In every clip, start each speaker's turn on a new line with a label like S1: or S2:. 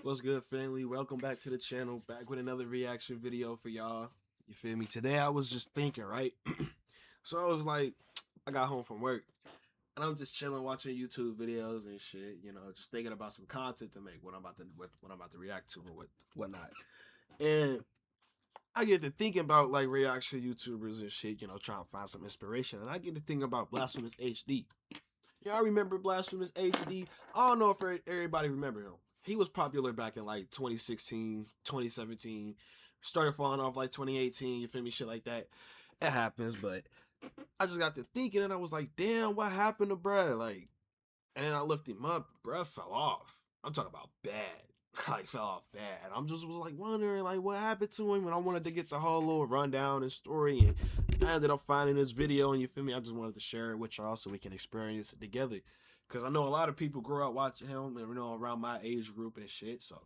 S1: What's good, family? Welcome back to the channel. Back with another reaction video for y'all. You feel me? Today I was just thinking, right? So I was like, I got home from work and I'm just chilling, watching YouTube videos and shit. You know, just thinking about some content to make, what I'm about to react to or whatnot. And I get to thinking about like reaction YouTubers and shit. You know, trying to find some inspiration. And I get to thinking about Blasphemous HD. Y'all remember Blasphemous HD? I don't know if everybody remember him. He was popular back in like 2016, 2017. Started falling off like 2018, you feel me? Shit like that. It happens, but I just got to thinking and I was like, damn, what happened to bruh? Like, and I looked him up, bruh fell off. I'm talking about bad. Like, fell off bad. I'm just was like wondering, like, what happened to him? And I wanted to get the whole little rundown and story. And I ended up finding this video, and you feel me? I just wanted to share it with y'all so we can experience it together. Because I know a lot of people grew up watching him, and you know, around my age group and shit. So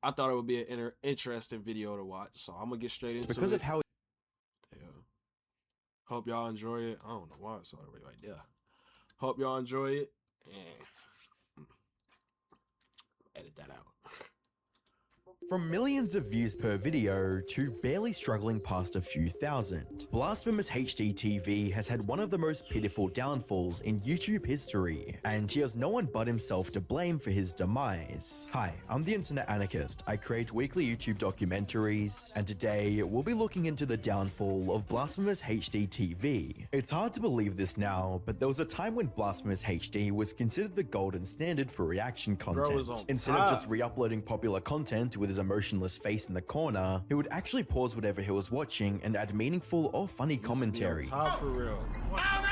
S1: I thought it would be an interesting video to watch. So I'm going to get straight into
S2: because
S1: it.
S2: of how
S1: Yeah. Hope y'all enjoy it. I don't know why it's all the way right there. Hope y'all enjoy it. And edit that out.
S2: from millions of views per video to barely struggling past a few thousand, Blasphemous HD TV has had one of the most pitiful downfalls in YouTube history, and he has no one but himself to blame for his demise. Hi, I'm the Internet Anarchist. I create weekly YouTube documentaries, and today we'll be looking into the downfall of Blasphemous HD TV. It's hard to believe this now, but there was a time when Blasphemous HD was considered the golden standard for reaction content. Instead of just re-uploading popular content with his emotionless face in the corner, he would actually pause whatever he was watching and add meaningful or funny commentary.
S1: Top for real.
S3: God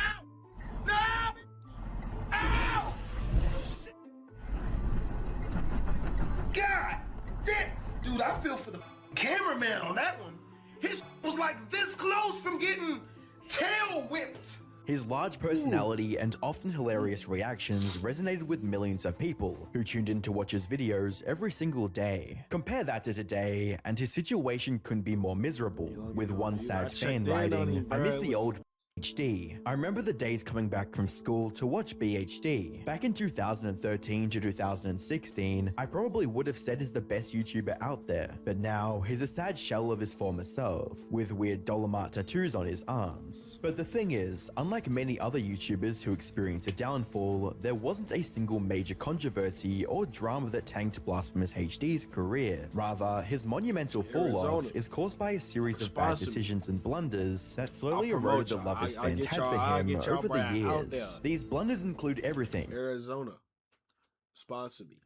S3: damn! Dude, I feel for the cameraman on that one. His was like this close from getting tail whipped.
S2: His large personality and often hilarious reactions resonated with millions of people who tuned in to watch his videos every single day. Compare that to today, and his situation couldn't be more miserable, with one sad fan writing, "I miss the old BHD. I remember the days coming back from school to watch BHD. Back in 2013 to 2016, I probably would have said he's the best YouTuber out there, but now he's a sad shell of his former self, with weird Dolomite tattoos on his arms." But the thing is, unlike many other YouTubers who experience a downfall, there wasn't a single major controversy or drama that tanked Blasphemous HD's career. Rather, his monumental fall-off is caused by a series of bad decisions and blunders that slowly eroded the love his fans had for him over the years. These blunders include everything.
S1: Arizona, sponsor me.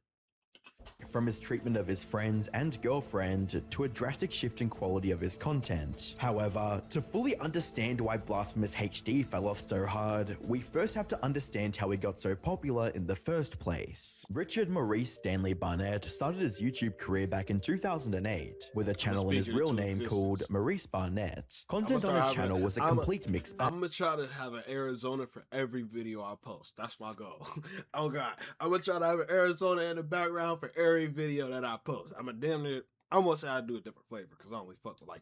S2: From his treatment of his friends and girlfriend to a drastic shift in quality of his content. However, to fully understand why Blasphemous HD fell off so hard, we first have to understand how he got so popular in the first place. Richard Maurice Stanley Barnett started his YouTube career back in 2008 with a channel in his real name called Maurice Barnett. Content on his channel was a complete mixed bag.
S1: I'm gonna try to have an Arizona for every video I post. That's my goal. Oh God, I'm gonna try to have an Arizona in the background for every video that I post. I'm gonna say I do a different flavor because I only fuck with like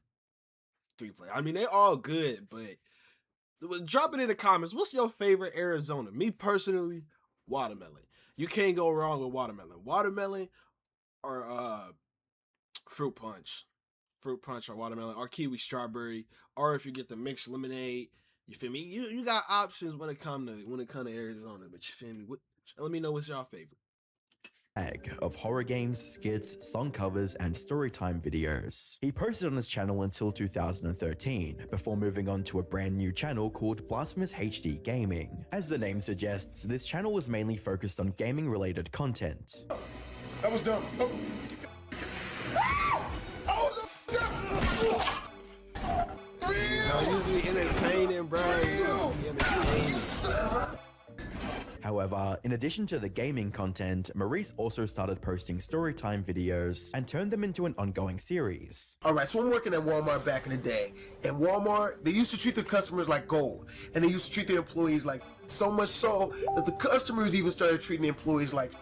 S1: 3 flavors. I mean, they all good, but drop it in the comments. What's your favorite Arizona? Me personally, watermelon. You can't go wrong with watermelon. Watermelon or fruit punch. Fruit punch or watermelon or kiwi strawberry, or if you get the mixed lemonade, you feel me? You got options when it come to Arizona, but you feel me? Let me know what's your favorite.
S2: Of horror games, skits, song covers, and storytime videos. He posted on his channel until 2013, before moving on to a brand new channel called Blasphemous HD Gaming. As the name suggests, this channel was mainly focused on gaming-related content.
S3: That was dumb. Oh.
S1: Usually entertaining, bro.
S2: However, in addition to the gaming content, Maurice also started posting storytime videos and turned them into an ongoing series.
S3: Alright, so I'm working at Walmart back in the day. And Walmart, they used to treat their customers like gold. And they used to treat their employees like so much so that the customers even started treating the employees like.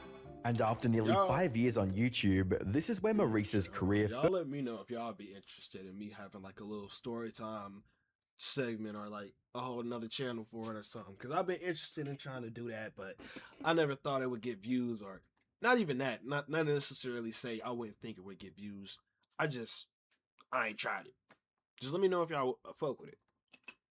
S2: And after nearly 5 years on YouTube, this is where Maurice's career.
S1: Y'all let me know if y'all be interested in me having like a little story time segment or like a whole another channel for it or something, because I've been interested in trying to do that, but I never thought it would get views or not even that. Not necessarily say I wouldn't think it would get views. I ain't tried it. Just let me know if y'all fuck with it.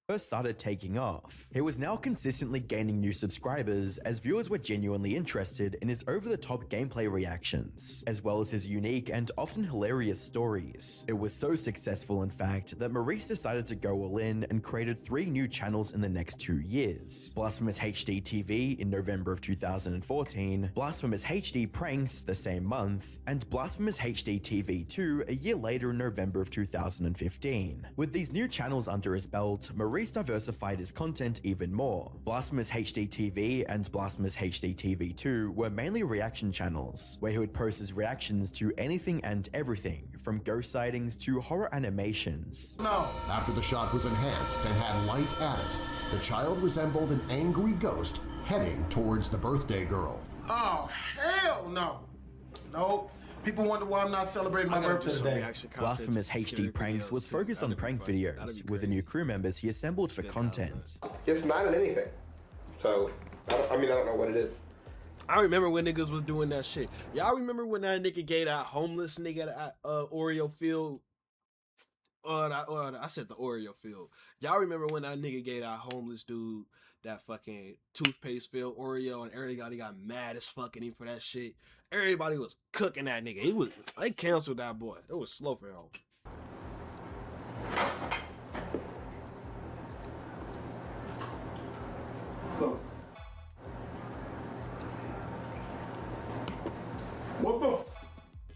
S2: First started taking off. He was now consistently gaining new subscribers as viewers were genuinely interested in his over-the-top gameplay reactions, as well as his unique and often hilarious stories. It was so successful, in fact, that Maurice decided to go all in and created 3 new channels in the next 2 years. blastphamousHD TV in November of 2014, blastphamousHD Pranks the same month, and blastphamousHD TV 2 a year later in November of 2015. With these new channels under his belt, Maurice diversified his content even more. blastphamousHD TV and blastphamousHD TV 2 were mainly reaction channels, where he would post his reactions to anything and everything, from ghost sightings to horror animations.
S3: No.
S4: After the shot was enhanced and had light added, the child resembled an angry ghost heading towards the birthday girl.
S3: Oh, hell no. Nope. People wonder why I'm not celebrating my birthday today.
S2: blastphamousHD Pranks was focused on prank videos, with the new crew members he assembled for content.
S5: It's not in anything. So, I don't know what it is.
S1: I remember when niggas was doing that shit. Y'all remember when that nigga gave that homeless nigga at Oreo field? I said the Oreo field. Y'all remember when that nigga gave that homeless dude that fucking toothpaste filled Oreo, and everybody got mad as fucking him for that shit? Everybody was cooking that nigga. They canceled that boy. It was slow for him.
S3: What the?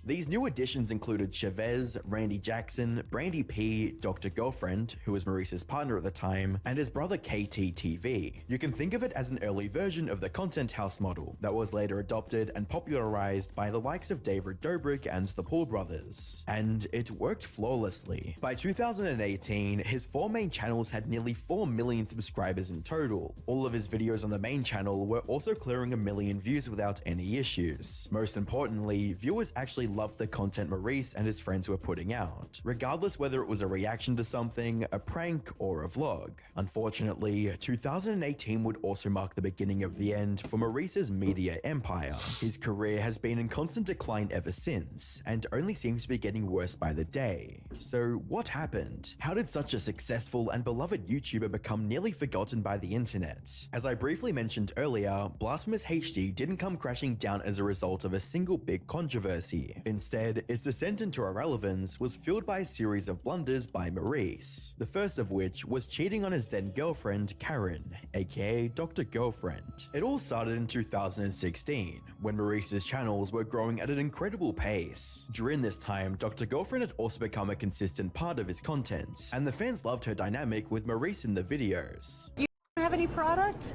S2: These new additions included Chavez, Randy Jackson, Brandy P, Dr. Girlfriend, who was Maurice's partner at the time, and his brother KTTV. You can think of it as an early version of the Content House model that was later adopted and popularized by the likes of David Dobrik and the Paul brothers. And it worked flawlessly. By 2018, his 4 main channels had nearly 4 million subscribers in total. All of his videos on the main channel were also clearing 1 million views without any issues. Most importantly, viewers actually loved the content Maurice and his friends were putting out, regardless whether it was a reaction to something, a prank, or a vlog. Unfortunately, 2018 would also mark the beginning of the end for Maurice's media empire. His career has been in constant decline ever since, and only seems to be getting worse by the day. So what happened? How did such a successful and beloved YouTuber become nearly forgotten by the internet? As I briefly mentioned earlier, blastphamousHD didn't come crashing down as a result of a single big controversy. Instead, its descent into irrelevance was fueled by a series of blunders by Maurice, the first of which was cheating on his then-girlfriend Karen, aka Dr. Girlfriend. It all started in 2016, when Maurice's channels were growing at an incredible pace. During this time, Dr. Girlfriend had also become a consistent part of his content, and the fans loved her dynamic with Maurice in the videos.
S6: You have any product?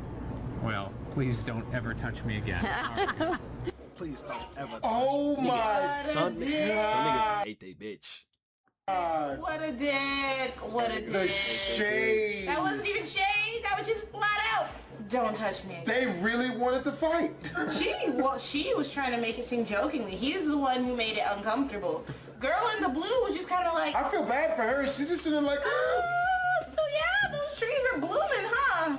S7: Well, please don't ever touch me again.
S1: Please don't ever touch
S3: Oh
S1: me.
S3: my
S1: Some niggas hate they bitch.
S3: God.
S6: What a dick. What a
S3: The
S6: dick.
S3: shade.
S6: That wasn't even shade. That was just flat out. Don't touch me.
S3: They really wanted to fight.
S6: She was trying to make it seem jokingly. He's the one who made it uncomfortable. Girl in the blue was just kind of like,
S3: I feel bad for her. She's just sitting like,
S6: so yeah, those trees are blooming, huh?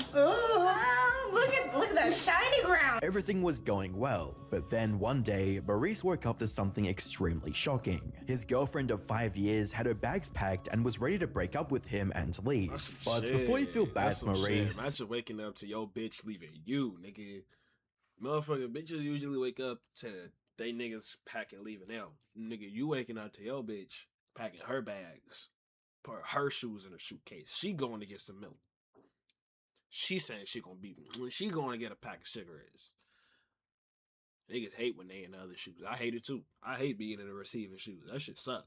S6: Look at that shiny ground.
S2: Everything was going well, but then one day, Maurice woke up to something extremely shocking. His girlfriend of 5 years had her bags packed and was ready to break up with him and leave. But before you feel bad for Maurice...
S1: Imagine waking up to your bitch leaving you, nigga. Motherfucking bitches usually wake up to they niggas packing leaving them. Nigga, you waking up to your bitch packing her bags, put her shoes in her suitcase. She going to get some milk. She saying she going to get a pack of cigarettes. Niggas hate when they in the other shoes. I hate it too. I hate being in the receiving shoes. That shit suck.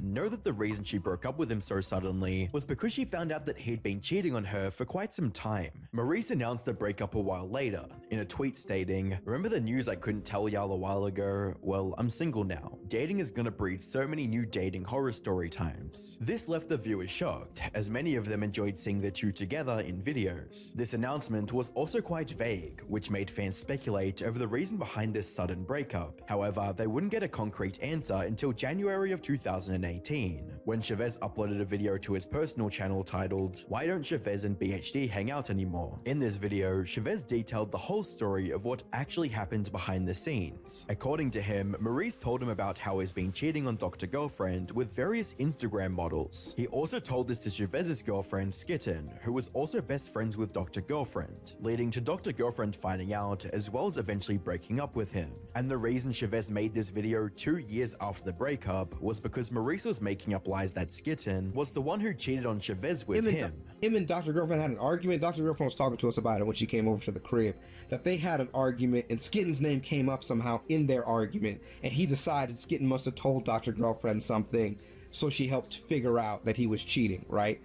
S2: Know that the reason she broke up with him so suddenly was because she found out that he'd been cheating on her for quite some time. Maurice announced the breakup a while later, in a tweet stating, "Remember the news I couldn't tell y'all a while ago? Well, I'm single now. Dating is gonna breed so many new dating horror story times." This left the viewers shocked, as many of them enjoyed seeing the two together in videos. This announcement was also quite vague, which made fans speculate over the reason behind this sudden breakup. However, they wouldn't get a concrete answer until January of 2018. 2018, when Chavez uploaded a video to his personal channel titled, "Why Don't Chavez and BHD Hang Out Anymore?" In this video, Chavez detailed the whole story of what actually happened behind the scenes. According to him, Maurice told him about how he's been cheating on Dr. Girlfriend with various Instagram models. He also told this to Chavez's girlfriend, Skitten, who was also best friends with Dr. Girlfriend, leading to Dr. Girlfriend finding out as well as eventually breaking up with him. And the reason Chavez made this video 2 years after the breakup was because Maurice was making up lies that Skitten was the one who cheated on Chavez with him.
S8: Him and Dr. Girlfriend had an argument. Dr. Girlfriend was talking to us about it when she came over to the crib, that they had an argument and Skitten's name came up somehow in their argument, and he decided Skitten must have told Dr. Girlfriend something, so she helped figure out that he was cheating, right?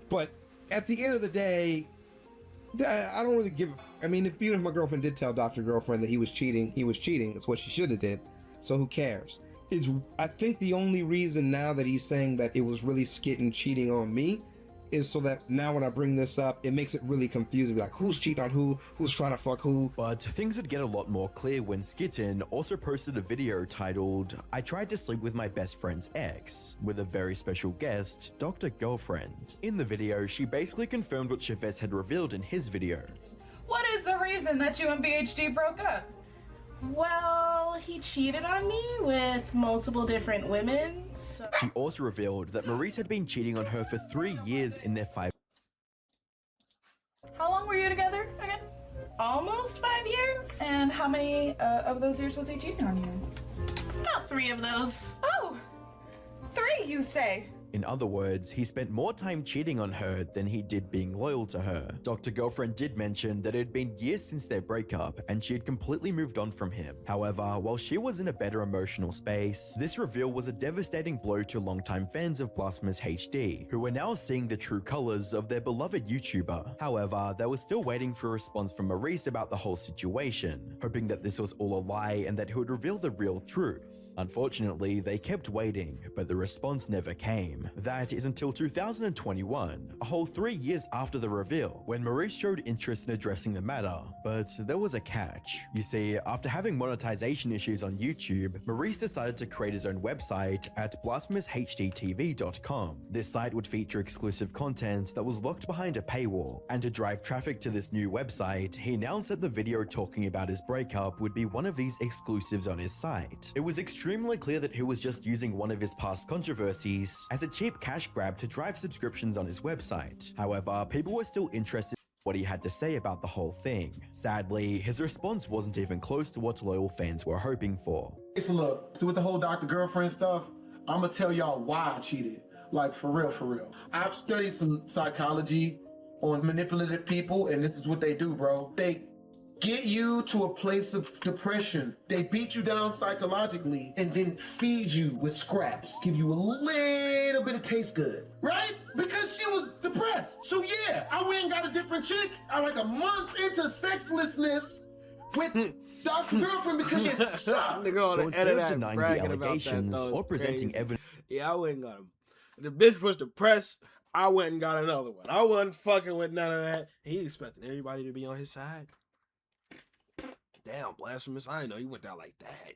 S8: But at the end of the day, I don't really give. I mean, even if my girlfriend did tell Dr. Girlfriend that he was cheating. It's what she should have did. So who cares? I think the only reason now that he's saying that it was really Skitten cheating on me is so that now when I bring this up, it makes it really confusing. Like, who's cheating on who? Who's trying to fuck who?
S2: But things would get a lot more clear when Skitten also posted a video titled, "I tried to sleep with my best friend's ex," with a very special guest, Dr. Girlfriend. In the video, she basically confirmed what Chavez had revealed in his video.
S9: What is the reason that you and BHD broke up?
S6: Well, he cheated on me with multiple different women. So.
S2: She also revealed that Maurice had been cheating on her for 3 years in their 5.
S9: How long were you together again?
S6: Almost 5 years.
S9: And how many of those years was he cheating on you?
S6: About 3 of those.
S9: Oh, 3 you say?
S2: In other words, he spent more time cheating on her than he did being loyal to her. Dr. Girlfriend did mention that it had been years since their breakup and she had completely moved on from him. However, while she was in a better emotional space, this reveal was a devastating blow to longtime fans of blastphamousHD, who were now seeing the true colors of their beloved YouTuber. However, they were still waiting for a response from Maurice about the whole situation, hoping that this was all a lie and that he would reveal the real truth. Unfortunately, they kept waiting, but the response never came. That is until 2021, a whole 3 years after the reveal, when Maurice showed interest in addressing the matter, but there was a catch. You see, after having monetization issues on YouTube, Maurice decided to create his own website at blastphamousHDTV.com. This site would feature exclusive content that was locked behind a paywall, and to drive traffic to this new website, he announced that the video talking about his breakup would be one of these exclusives on his site. It was extremely clear that he was just using one of his past controversies as a cheap cash grab to drive subscriptions on his website. However, people were still interested in what he had to say about the whole thing. Sadly, his response wasn't even close to what loyal fans were hoping for.
S3: So look, so with the whole Dr. Girlfriend stuff, I'm gonna tell y'all why I cheated. Like, for real, for real. I've studied some psychology on manipulative people, and this is what they do, bro. They get you to a place of depression. They beat you down psychologically and then feed you with scraps. Give you a little bit of taste good, right? Because she was depressed. So yeah, I went and got a different chick. I like a month into sexlessness with Dr. Girlfriend because you suck.
S2: So instead of denying the allegations or presenting evidence,
S1: yeah, I went and got him. The bitch was depressed. I went and got another one. I wasn't fucking with none of that. He expecting everybody to be on his side. Damn, blasphemous. I didn't know he went down like that.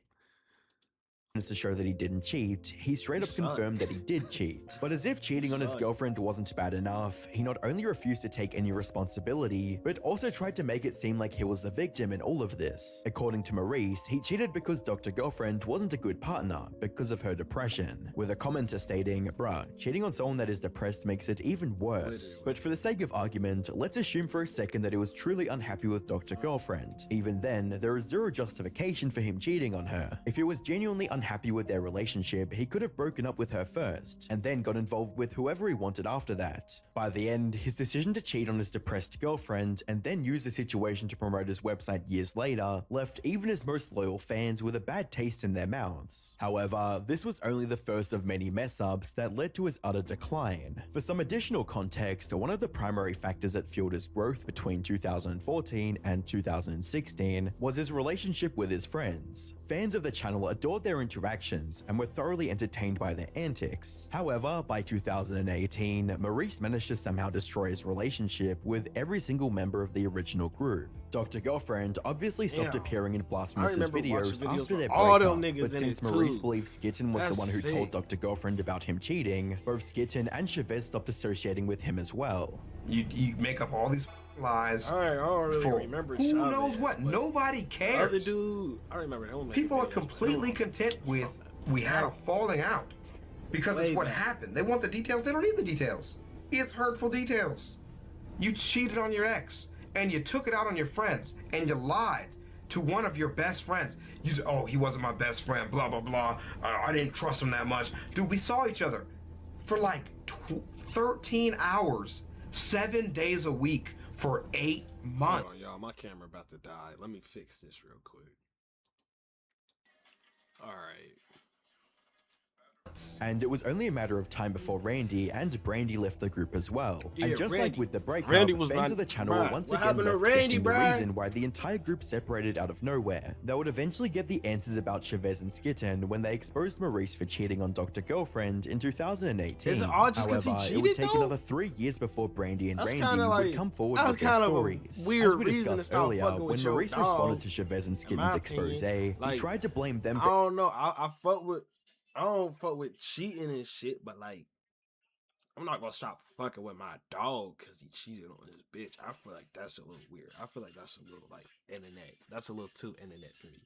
S2: to show that he didn't cheat, he straight up confirmed that he did cheat. But as if cheating on his girlfriend wasn't bad enough, he not only refused to take any responsibility, but also tried to make it seem like he was the victim in all of this. According to Maurice, he cheated because Dr. Girlfriend wasn't a good partner because of her depression, with a commenter stating, "Bruh, cheating on someone that is depressed makes it even worse." But for the sake of argument, let's assume for a second that he was truly unhappy with Dr. Girlfriend. Even then, there is zero justification for him cheating on her. If he was genuinely unhappy with their relationship, he could have broken up with her first, and then got involved with whoever he wanted after that. By the end, his decision to cheat on his depressed girlfriend, and then use the situation to promote his website years later, left even his most loyal fans with a bad taste in their mouths. However, this was only the first of many mess-ups that led to his utter decline. For some additional context, one of the primary factors that fueled his growth between 2014 and 2016 was his relationship with his friends. Fans of the channel adored their interaction interactions and were thoroughly entertained by their antics. However, by 2018, Maurice managed to somehow destroy his relationship with every single member of the original group. Dr. Girlfriend obviously stopped appearing in Blasphemous' videos after their breakup, but since Maurice believes Skitten was the one who told Dr. Girlfriend about him cheating, both Skitten and Chavez stopped associating with him as well.
S8: You make up all these lies.
S1: I don't really remember.
S8: Who knows what? Nobody cares.
S1: Other dude, I remember him.
S8: People are completely content with we had a falling out because it's what happened. They want the details. They don't need the details. It's hurtful details. You cheated on your ex and you took it out on your friends and you lied to one of your best friends. You said, oh, he wasn't my best friend, blah, blah, blah. I didn't trust him that much. Dude, we saw each other for like 13 hours, 7 days a week for 8 months.
S1: Hold on, y'all, my camera about to die. Let me fix this real quick. All right.
S2: And it was only a matter of time before Randy and Brandy left the group as well.
S1: Yeah,
S2: and just
S1: Randy,
S2: like with the breakup,
S1: Randy was
S2: fans of the channel once again left guessing the reason why the entire group separated out of nowhere. They would eventually get the answers about Chavez and Skitten when they exposed Maurice for cheating on Dr. Girlfriend in 2018.
S1: Is it all just because he
S2: However,
S1: cheated,
S2: it would take
S1: though?
S2: another 3 years before Brandy and Randy
S1: like,
S2: would come forward with their stories.
S1: Weird
S2: As we discussed earlier, when Maurice responded to Chavez and Skitten's expose, he tried to blame them for—
S1: I don't know. I don't fuck with cheating and shit, but like, I'm not gonna stop fucking with my dog because he cheated on his bitch. I feel like that's a little weird. I feel like that's a little like internet. That's a little too internet for me.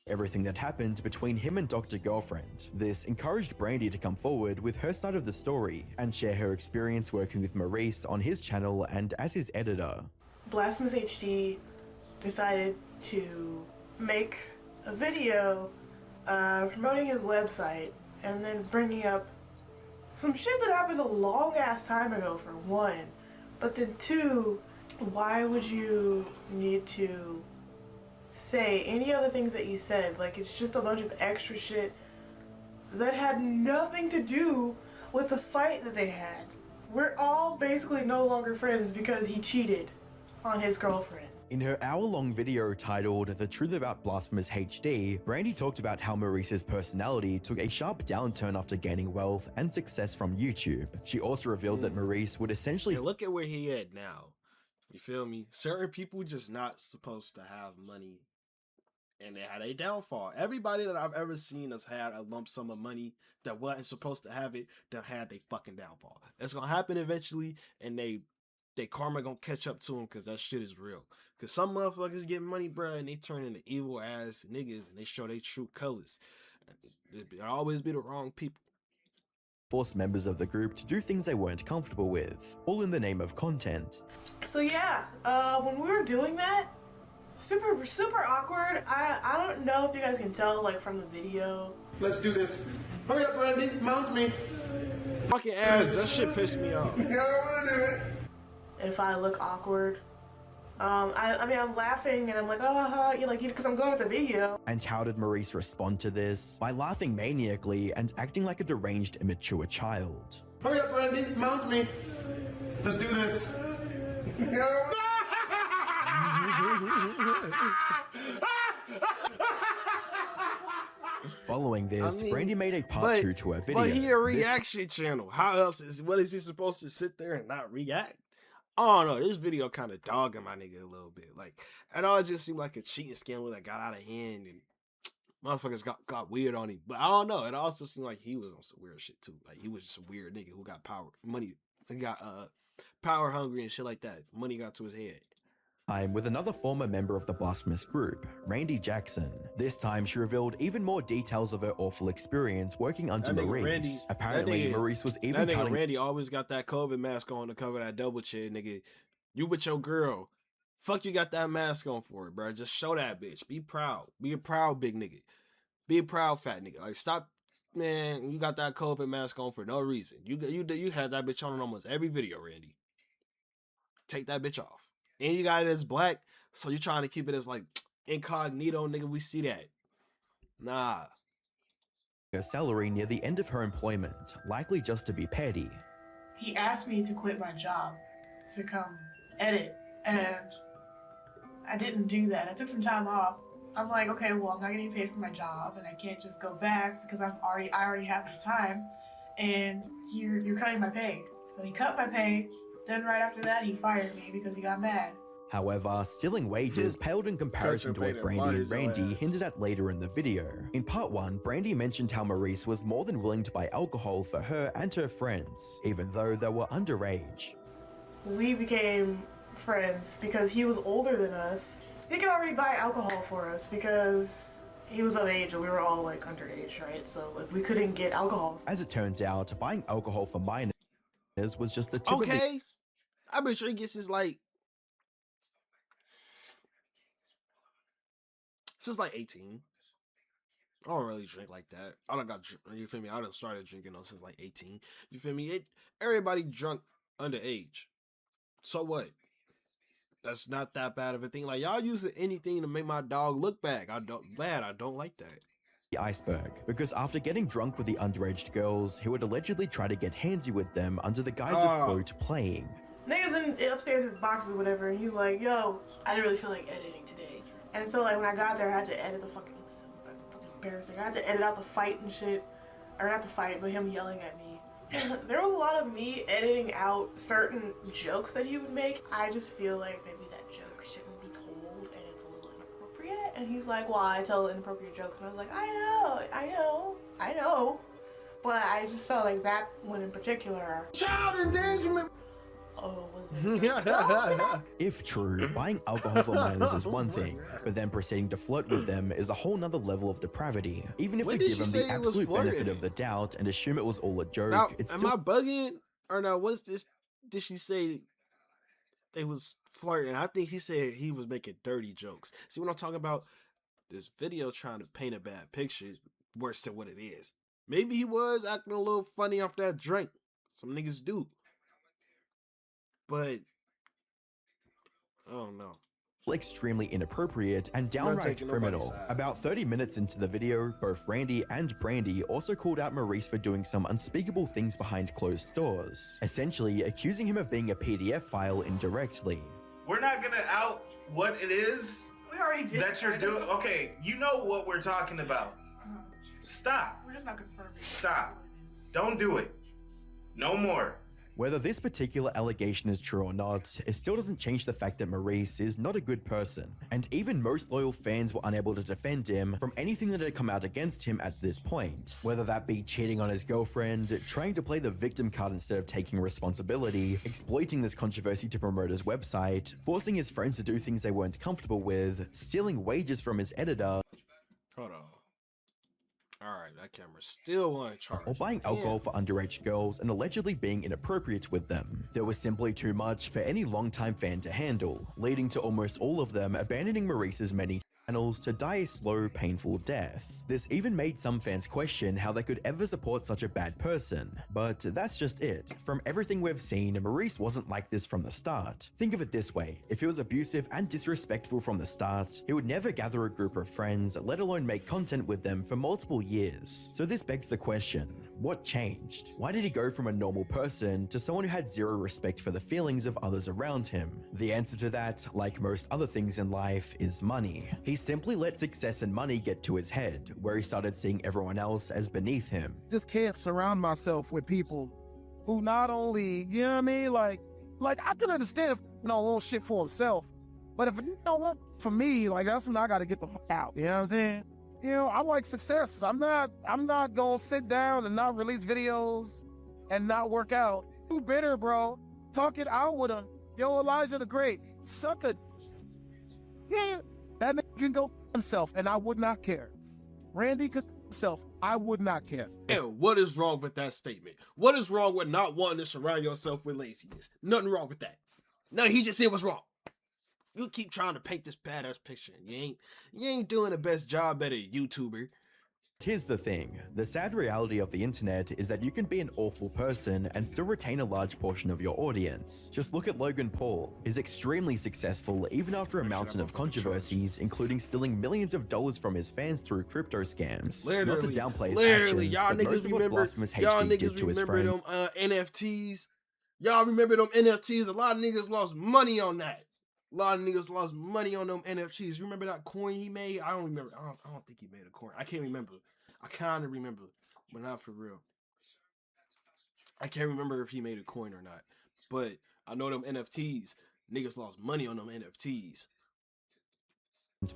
S2: Everything that happened between him and Dr. Girlfriend. This encouraged Brandy to come forward with her side of the story and share her experience working with Maurice on his channel and as his editor.
S10: blastphamousHD decided to make a video promoting his website and then bringing up some shit that happened a long ass time ago, for one. But then two, why would you need to say any other things that you said? Like, it's just a bunch of extra shit that had nothing to do with the fight that they had. We're all basically no longer friends because he cheated on his girlfriend.
S2: In her hour-long video titled The Truth About blastphamousHD, Brandy talked about how Maurice's personality took a sharp downturn after gaining wealth and success from YouTube. She also revealed that Maurice would essentially—
S1: look at where he at now. You feel me? Certain people just not supposed to have money, and they had a downfall. Everybody that I've ever seen has had a lump sum of money that wasn't supposed to have it, that had a fucking downfall. It's gonna happen eventually, and they karma gonna catch up to them because that shit is real. Because some motherfuckers get money, bruh, and they turn into evil ass niggas and they show their true colors. It'll always be the wrong people.
S2: Force members of the group to do things they weren't comfortable with, all in the name of content.
S10: So yeah, when we were doing that, super awkward. I don't know if you guys can tell, like, from the video.
S3: Let's do this. Hurry up, Randy. Mount me.
S1: Fucking ass, that shit pissed me off.
S3: I don't want to do it.
S10: If I look awkward, I mean, I'm laughing and I'm like, oh, you like, because I'm going with the video.
S2: And how did Maurice respond to this? By laughing maniacally and acting like a deranged, immature child.
S3: Hurry up, Randy. Mount me. Let's do this.
S2: Following this, Brandy made a part 2 to her video.
S1: But he a reaction channel. How else what is he supposed to sit there and not react? I don't know. This video kind of dogging my nigga a little bit. Like, it all just seemed like a cheating scandal that got out of hand and motherfuckers got weird on him. But I don't know. It also seemed like he was on some weird shit too. Like, he was just a weird nigga who got money. He got power hungry and shit like that. Money got to his head.
S2: I'm with another former member of the Blasphemous group, Randy Jackson. This time, she revealed even more details of her awful experience working under Maurice. Apparently, Maurice was even cutting—
S1: Randy always got that COVID mask on to cover that double chin, nigga. You with your girl. Fuck you got that mask on for it, bro. Just show that bitch. Be proud. Be a proud big nigga. Be a proud fat nigga. Like, stop, man. You got that COVID mask on for no reason. You had that bitch on in almost every video, Randy. Take that bitch off. And you got it as black, so you're trying to keep it as like incognito, nigga. We see that. Nah.
S2: Her salary near the end of her employment, likely just to be petty.
S10: He asked me to quit my job to come edit, and I didn't do that. I took some time off I'm like, okay, well, I'm not getting paid for my job, and I can't just go back because I already have this time, and you're cutting my pay. So he cut my pay. Then right after that, he fired me because he got mad.
S2: However, stealing wages paled in comparison to what Brandy and Randy hinted at later in the video. In part 1, Brandy mentioned how Maurice was more than willing to buy alcohol for her and her friends, even though they were underage.
S10: We became friends because he was older than us. He could already buy alcohol for us because he was of age and we were all like underage, right? So like we couldn't get alcohol.
S2: As it turns out, buying alcohol for minors was just the tip of the...
S1: Okay, I've been drinking since like 18. I don't really drink like that. I don't got, you feel me? I done started drinking since like 18. You feel me? Everybody drunk underage. So what? That's not that bad of a thing. Like y'all using anything to make my dog look bad. I don't like that.
S2: The iceberg, because after getting drunk with the underage girls, he would allegedly try to get handsy with them under the guise of quote playing.
S10: Niggas in upstairs his boxes or whatever, and he's like, yo, I didn't really feel like editing today. And so like when I got there, I had to edit the fucking embarrassing. I had to edit out the fight and shit. Or not the fight, but him yelling at me. There was a lot of me editing out certain jokes that he would make. I just feel like maybe that joke shouldn't be told and it's a little inappropriate. And he's like, well, I tell inappropriate jokes. And I was like, I know. But I just felt like that one in particular.
S3: Child endangerment.
S10: Oh, was it?
S2: If true, buying alcohol for minors is one thing, but then proceeding to flirt with them is a whole nother level of depravity. Even if we give them the absolute benefit of the doubt and assume it was all a joke,
S1: now,
S2: it's
S1: am
S2: still...
S1: I bugging? Or now, what's this? Did she say they was flirting? I think she said he was making dirty jokes. See what I'm talking about? This video trying to paint a bad picture is worse than what it is. Maybe he was acting a little funny off that drink. Some niggas do. But I don't know.
S2: Extremely inappropriate and downright criminal. About 30 minutes into the video, both Randy and Brandy also called out Maurice for doing some unspeakable things behind closed doors, essentially accusing him of being a PDF file indirectly.
S11: We're not gonna out what it is.
S10: We already did.
S11: That you're doing. Okay, you know what we're talking about. Stop.
S10: We're just not confirming.
S11: Stop. Don't do it. No more.
S2: Whether this particular allegation is true or not, it still doesn't change the fact that Maurice is not a good person, and even most loyal fans were unable to defend him from anything that had come out against him at this point. Whether that be cheating on his girlfriend, trying to play the victim card instead of taking responsibility, exploiting this controversy to promote his website, forcing his friends to do things they weren't comfortable with, stealing wages from his editor,
S1: hold on. Alright, that camera still on charge.
S2: Or buying alcohol for underage girls and allegedly being inappropriate with them. There was simply too much for any longtime fan to handle, leading to almost all of them abandoning Maurice's many channels to die a slow, painful death. This even made some fans question how they could ever support such a bad person. But that's just it. From everything we've seen, Maurice wasn't like this from the start. Think of it this way, if he was abusive and disrespectful from the start, he would never gather a group of friends, let alone make content with them for multiple years. So this begs the question, what changed? Why did he go from a normal person to someone who had zero respect for the feelings of others around him? The answer to that, like most other things in life, is money. He simply let success and money get to his head, where he started seeing everyone else as beneath him.
S3: Just can't surround myself with people who not only, you know what I mean, like I can understand if little shit for himself, but if you know what, for me, like that's when I gotta get the fuck out. You know what I'm saying? You know, I like success. I'm not gonna sit down and not release videos and not work out. Too bitter, bro. Talk it out with him. Yo, Elijah the Great, suck it. Yeah. That nigga can go himself, and I would not care. Randy could himself, I would not care.
S1: And what is wrong with that statement? What is wrong with not wanting to surround yourself with laziness? Nothing wrong with that. No, he just said what's wrong. You keep trying to paint this badass picture. You ain't doing the best job at a YouTuber.
S2: Here's the thing, the sad reality of the internet is that you can be an awful person and still retain a large portion of your audience. Just look at Logan Paul. He's extremely successful even after a mountain of controversies, including stealing millions of dollars from his fans through crypto scams. Not to downplay his actions,
S1: y'all
S2: but most of what blastphamousHD did to his friend.
S1: NFTs. Y'all remember them NFTs? A lot of niggas lost money on that. A lot of niggas lost money on them NFTs. You remember that coin he made? I don't remember. I don't think he made a coin. I can't remember. I kind of remember, but not for real. I can't remember if he made a coin or not. But I know them NFTs. Niggas lost money on them NFTs.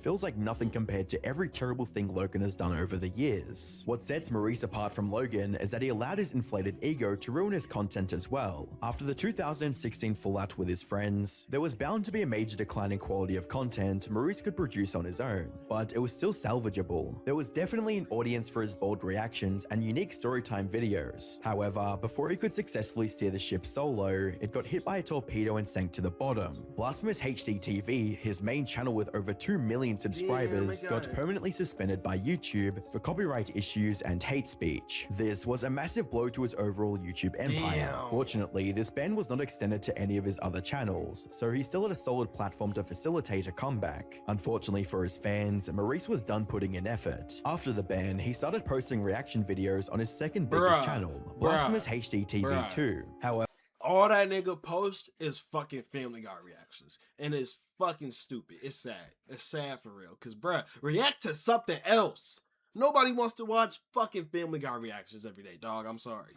S2: Feels like nothing compared to every terrible thing Logan has done over the years. What sets Maurice apart from Logan is that he allowed his inflated ego to ruin his content as well. After the 2016 fallout with his friends, there was bound to be a major decline in quality of content Maurice could produce on his own, but it was still salvageable. There was definitely an audience for his bold reactions and unique storytime videos. However, before he could successfully steer the ship solo, it got hit by a torpedo and sank to the bottom. blastphamousHD TV, his main channel with over 2 million subscribers, got permanently suspended by YouTube for copyright issues and hate speech. This was a massive blow to his overall YouTube empire. Fortunately, this ban was not extended to any of his other channels, so he still had a solid platform to facilitate a comeback. Unfortunately for his fans, Maurice was done putting in effort. After the ban, he started posting reaction videos on his second biggest channel, blastphamousHD TV 2. However,
S1: all that nigga post is fucking Family Guy reactions. And it's fucking stupid. It's sad. It's sad for real. Cause bruh, react to something else. Nobody wants to watch fucking Family Guy reactions every day, dog. I'm sorry.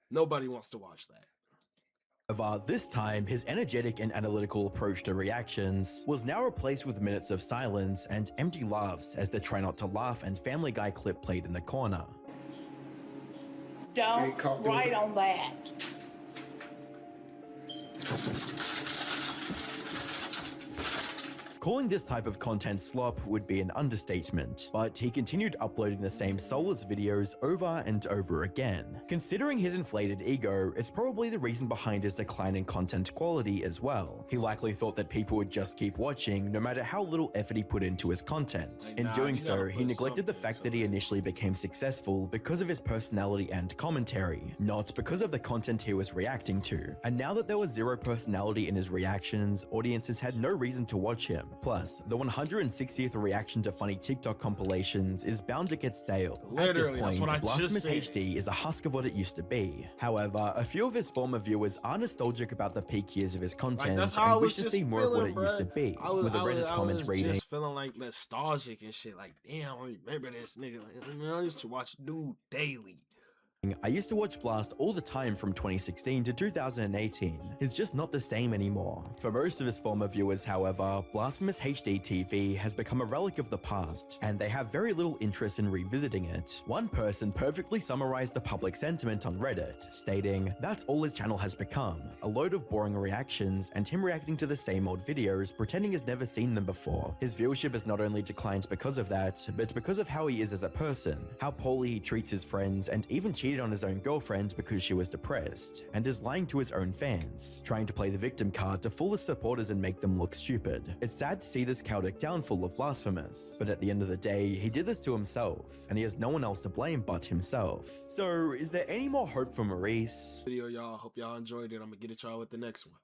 S1: Nobody wants to watch that.
S2: However, this time, his energetic and analytical approach to reactions was now replaced with minutes of silence and empty laughs as the try not to laugh and Family Guy clip played in the corner.
S9: Don't write on that.
S2: Calling this type of content slop would be an understatement, but he continued uploading the same soulless videos over and over again. Considering his inflated ego, it's probably the reason behind his decline in content quality as well. He likely thought that people would just keep watching no matter how little effort he put into his content. In doing so, he neglected the fact that he initially became successful because of his personality and commentary, not because of the content he was reacting to. And now that there was zero personality in his reactions, audiences had no reason to watch him. Plus, the 160th reaction to funny TikTok compilations is bound to get stale.
S1: Literally,
S2: at this point,
S1: blastphamousHD
S2: is a husk of what it used to be. However, a few of his former viewers are nostalgic about the peak years of his content and wish to see more of what it used to be, with the Reddit comments reading.
S1: Just feeling like nostalgic and shit. Like, damn, I remember this nigga. Like, I used to watch Dude daily.
S2: I used to watch Blast all the time from 2016 to 2018. It's just not the same anymore. For most of his former viewers, however, blastphamousHD TV has become a relic of the past, and they have very little interest in revisiting it. One person perfectly summarized the public sentiment on Reddit, stating, "That's all his channel has become, a load of boring reactions and him reacting to the same old videos, pretending he's never seen them before. His viewership has not only declined because of that, but because of how he is as a person, how poorly he treats his friends, and even cheated on his own girlfriend because she was depressed, and is lying to his own fans, trying to play the victim card to fool his supporters and make them look stupid. It's sad to see this chaotic downfall of Blasphemous, but at the end of the day, he did this to himself, and he has no one else to blame but himself. So, is there any more hope for Maurice?
S1: Video, y'all. Hope y'all enjoyed it. I'm gonna get at y'all with the next one.